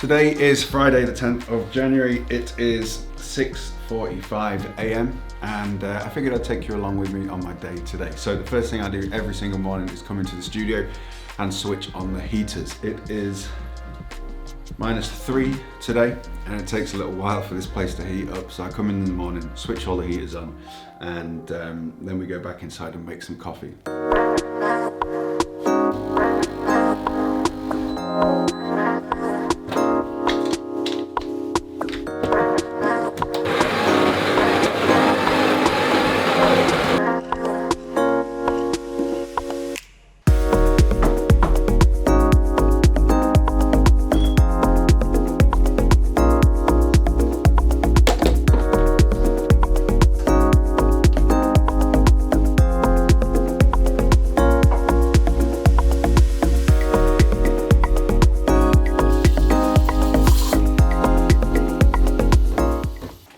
Today is Friday the 10th of January. It is 6:45 a.m. and I figured I'd take you along with me on my day today. So the first thing I do every single morning is come into the studio and switch on the heaters. It is -3 today and it takes a little while for this place to heat up. So I come in the morning, switch all the heaters on, and then we go back inside and make some coffee.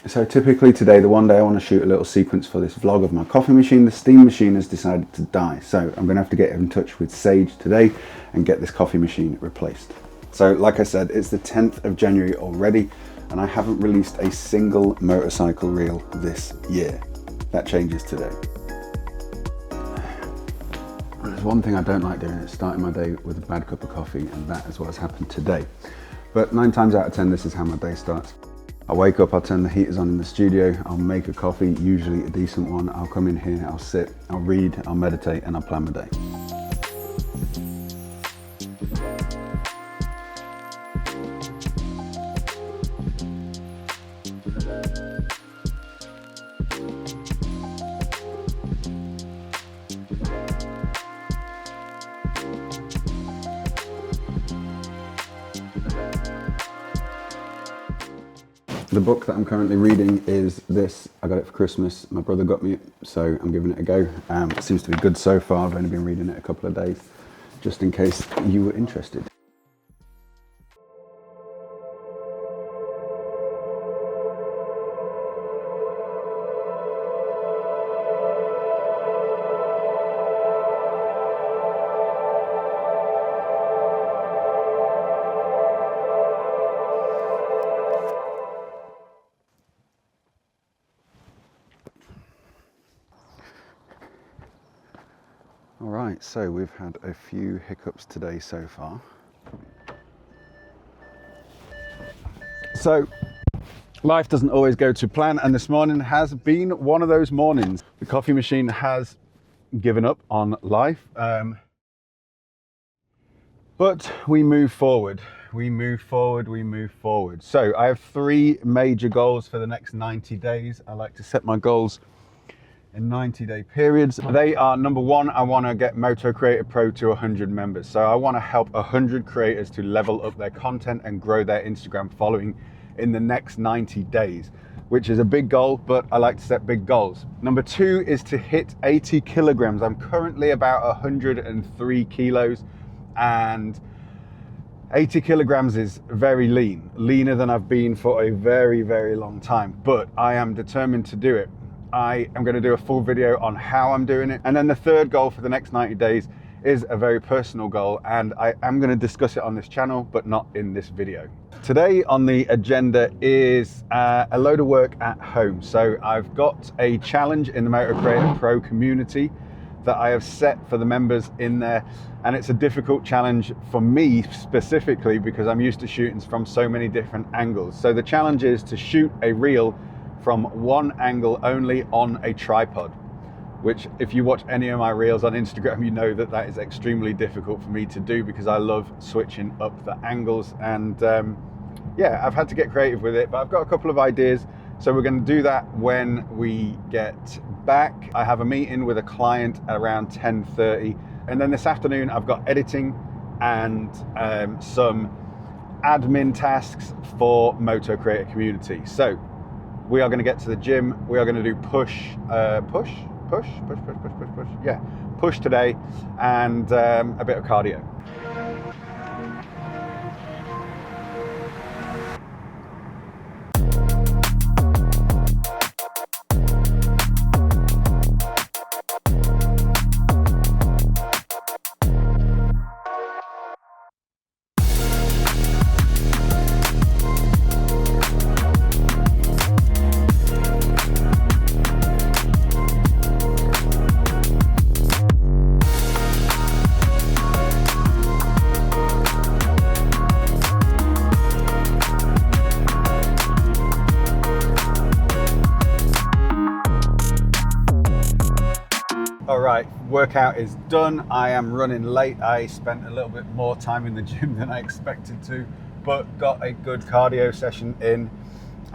So typically today, the one day I want to shoot a little sequence for this vlog of my coffee machine. The steam machine has decided to die. So I'm going to have to get in touch with Sage today and get this coffee machine replaced. So like I said, it's the 10th of January already and I haven't released a single motorcycle reel this year. That changes today. There's one thing I don't like doing, is starting my day with a bad cup of coffee, and that is what has happened today. But 9 times out of 10, this is how my day starts. I wake up, I'll turn the heaters on in the studio, I'll make a coffee, usually a decent one. I'll come in here, I'll sit, I'll read, I'll meditate, and I'll plan my day. The book that I'm currently reading is this. I got it for Christmas. My brother got me it, so I'm giving it a go. It seems to be good so far. I've only been reading it a couple of days, just in case you were interested. Alright, so we've had a few hiccups today so far. So, life doesn't always go to plan, and this morning has been one of those mornings. The coffee machine has given up on life, but we move forward. We move forward, we move forward. So I have 3 major goals for the next 90 days. I like to set my goals in 90-day periods. They are: number 1, I want to get Moto Creator Pro to 100 members. So I want to help 100 creators to level up their content and grow their Instagram following in the next 90 days, which is a big goal, but I like to set big goals. Number 2 is to hit 80 kilograms. I'm currently about 103 kilos, and 80 kilograms is very lean, leaner than I've been for a very, very long time, but I am determined to do it. I am going to do a full video on how I'm doing it. And then the 3rd goal for the next 90 days is a very personal goal, and I am going to discuss it on this channel, but not in this video. Today on the agenda is a load of work at home. So I've got a challenge in the Moto Creator Pro community that I have set for the members in there, and it's a difficult challenge for me specifically because I'm used to shooting from so many different angles. So the challenge is to shoot a reel from one angle only on a tripod, which, if you watch any of my reels on Instagram, you know that that is extremely difficult for me to do because I love switching up the angles. And yeah, I've had to get creative with it, but I've got a couple of ideas. So we're going to do that when we get back. I have a meeting with a client around 10:30, and then this afternoon I've got editing and some admin tasks for Moto Creator Community. So we are going to get to the gym. We are going to do push today, and a bit of cardio. Right, workout is done. I am running late. I spent a little bit more time in the gym than I expected to, but got a good cardio session in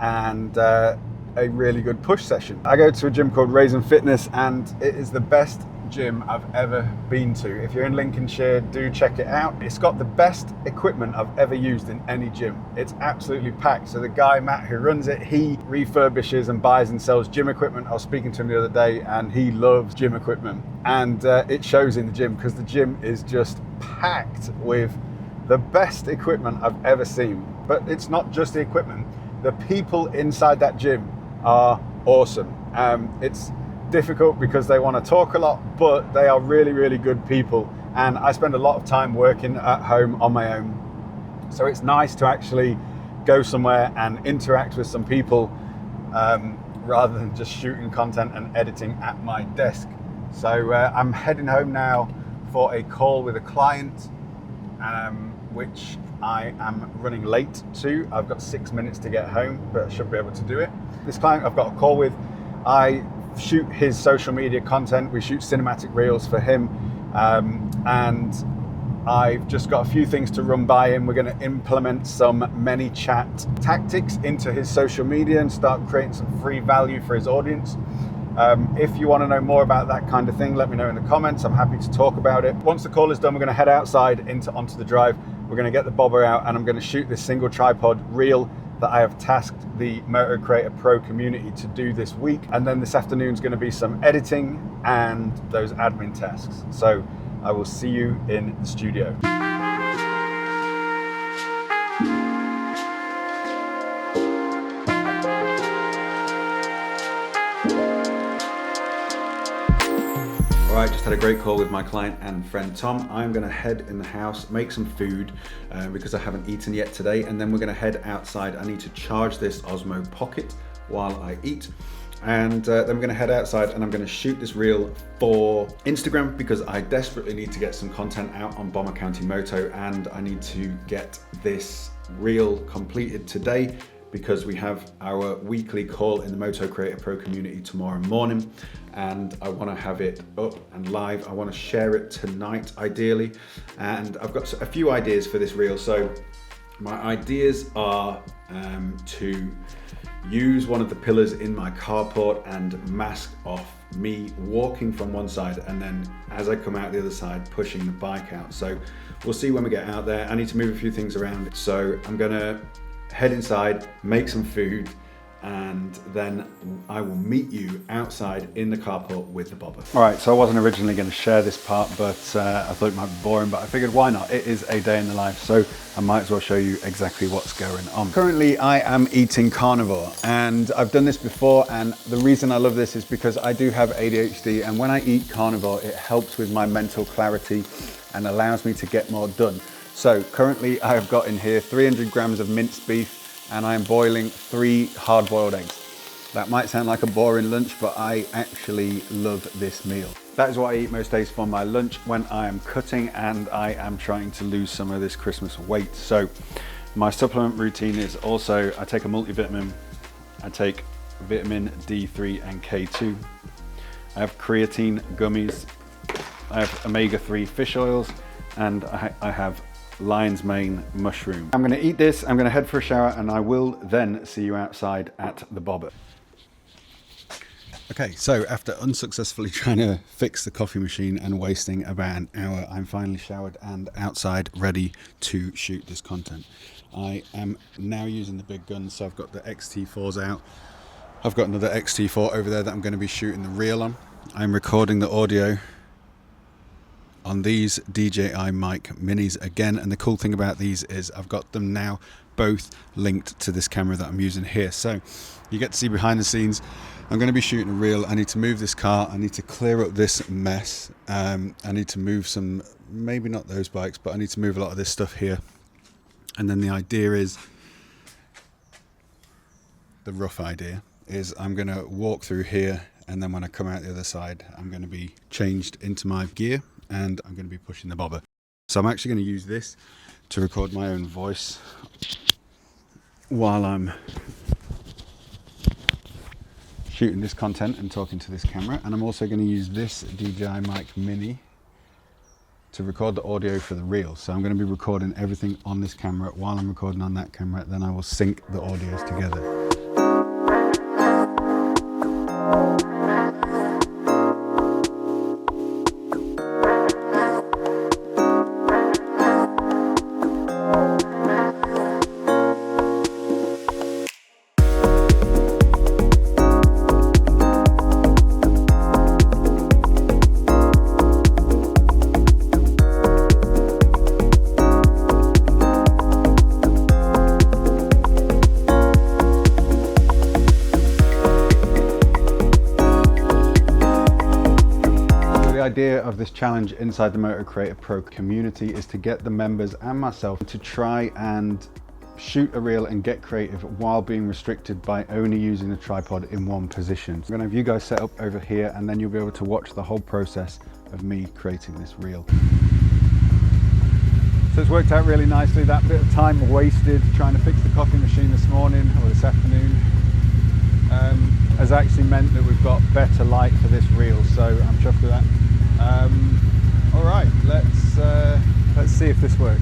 and a really good push session. I go to a gym called Raisin Fitness, and it is the best gym I've ever been to. If you're in Lincolnshire, do check it out. It's got the best equipment I've ever used in any gym. It's absolutely packed. So the guy, Matt, who runs it, he refurbishes and buys and sells gym equipment. I was speaking to him the other day and he loves gym equipment, and it shows in the gym because the gym is just packed with the best equipment I've ever seen. But it's not just the equipment. The people inside that gym are awesome. It's difficult because they want to talk a lot, but they are really, really good people. And I spend a lot of time working at home on my own. So it's nice to actually go somewhere and interact with some people rather than just shooting content and editing at my desk. So I'm heading home now for a call with a client, which I am running late to. I've got 6 minutes to get home, but I should be able to do it. This client I've got a call with, I shoot his social media content. We shoot cinematic reels for him, and I've just got a few things to run by him. We're going to implement some ManyChat tactics into his social media and start creating some free value for his audience. If you want to know more about that kind of thing, let me know in the comments. I'm happy to talk about it. Once the call is done, we're going to head outside onto the drive. We're going to get the bobber out and I'm going to shoot this single tripod reel that I have tasked the Moto Creator Pro community to do this week. And then this afternoon is going to be some editing and those admin tasks. So I will see you in the studio. All right, just had a great call with my client and friend Tom. I'm gonna head in the house, make some food because I haven't eaten yet today, and then we're gonna head outside. I need to charge this Osmo Pocket while I eat. And then we're gonna head outside and I'm gonna shoot this reel for Instagram because I desperately need to get some content out on Bomber County Moto, and I need to get this reel completed today because we have our weekly call in the Moto Creator Pro community tomorrow morning, and I want to have it up and live. I want to share it tonight, ideally, and I've got a few ideas for this reel. So my ideas are to use one of the pillars in my carport and mask off me walking from one side, and then as I come out the other side, pushing the bike out. So we'll see when we get out there. I need to move a few things around. So I'm gonna head inside, make some food, and then I will meet you outside in the carport with the bobber. All right, so I wasn't originally going to share this part, but I thought it might be boring, but I figured why not? It is a day in the life, so I might as well show you exactly what's going on. Currently, I am eating carnivore, and I've done this before, and the reason I love this is because I do have ADHD, and when I eat carnivore, it helps with my mental clarity and allows me to get more done. So currently I have got in here 300 grams of minced beef, and I am boiling 3 hard-boiled eggs. That might sound like a boring lunch, but I actually love this meal. That is what I eat most days for my lunch when I am cutting and I am trying to lose some of this Christmas weight. So my supplement routine is also, I take a multivitamin, I take vitamin D3 and K2, I have creatine gummies, I have omega-3 fish oils, and I have lion's mane mushroom. I'm gonna eat this, I'm gonna head for a shower, and I will then see you outside at the bobber. Okay, so after unsuccessfully trying to fix the coffee machine and wasting about an hour, I'm finally showered and outside ready to shoot this content. I am now using the big guns, so I've got the XT4s out. I've got another XT4 over there that I'm gonna be shooting the reel on. I'm recording the audio on these DJI mic minis again, and the cool thing about these is I've got them now both linked to this camera that I'm using here, so you get to see behind the scenes. I'm going to be shooting a reel. I need to move this car, I need to clear up this mess, I need to move some, maybe not those bikes, but I need to move a lot of this stuff here. And then the idea is, the rough idea is I'm going to walk through here, and then when I come out the other side I'm going to be changed into my gear and I'm going to be pushing the bobber. So I'm actually going to use this to record my own voice while I'm shooting this content and talking to this camera, and I'm also going to use this DJI mic mini to record the audio for the reel. So I'm going to be recording everything on this camera while I'm recording on that camera, then I will sync the audios together. The idea of this challenge inside the Moto Creator Pro community is to get the members and myself to try and shoot a reel and get creative while being restricted by only using the tripod in one position. I'm going to have you guys set up over here, and then you'll be able to watch the whole process of me creating this reel. So it's worked out really nicely. That bit of time wasted trying to fix the coffee machine this morning or this afternoon has actually meant that we've got better light for this reel, so I'm chuffed with that. All right, let's see if this works.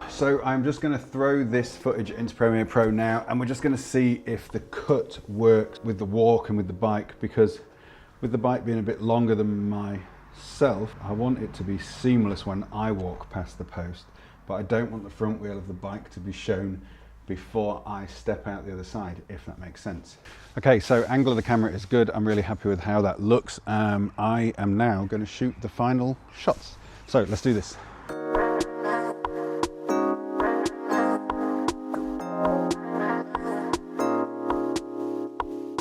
So I'm just going to throw this footage into Premiere Pro now, and we're just going to see if the cut works with the walk and with the bike, because with the bike being a bit longer than myself, I want it to be seamless when I walk past the post, but I don't want the front wheel of the bike to be shown before I step out the other side, if that makes sense. Okay, so angle of the camera is good. I'm really happy with how that looks. I am now going to shoot the final shots. So let's do this.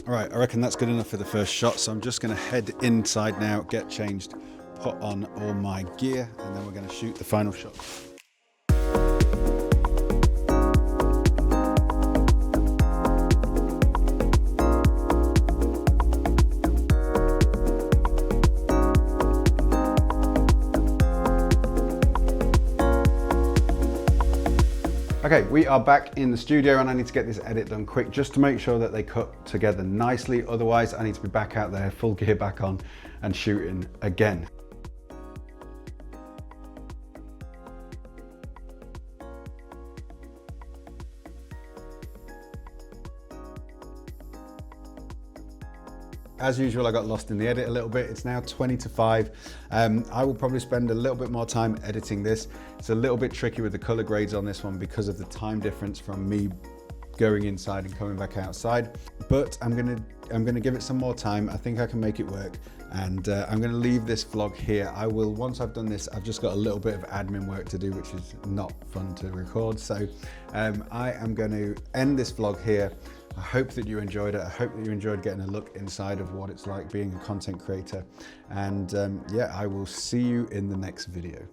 All right, I reckon that's good enough for the first shot, so I'm just going to head inside now, get changed, put on all my gear, and then we're going to shoot the final shot. Okay, we are back in the studio, and I need to get this edit done quick just to make sure that they cut together nicely. Otherwise, I need to be back out there, full gear back on and shooting again. As usual, I got lost in the edit a little bit. It's now 20 to 5. I will probably spend a little bit more time editing this. It's a little bit tricky with the color grades on this one because of the time difference from me going inside and coming back outside. But I'm gonna give it some more time. I think I can make it work, and I'm gonna leave this vlog here. I will, once I've done this, I've just got a little bit of admin work to do, which is not fun to record. So I am going to end this vlog here. I hope that you enjoyed it. I hope that you enjoyed getting a look inside of what it's like being a content creator. And yeah, I will see you in the next video.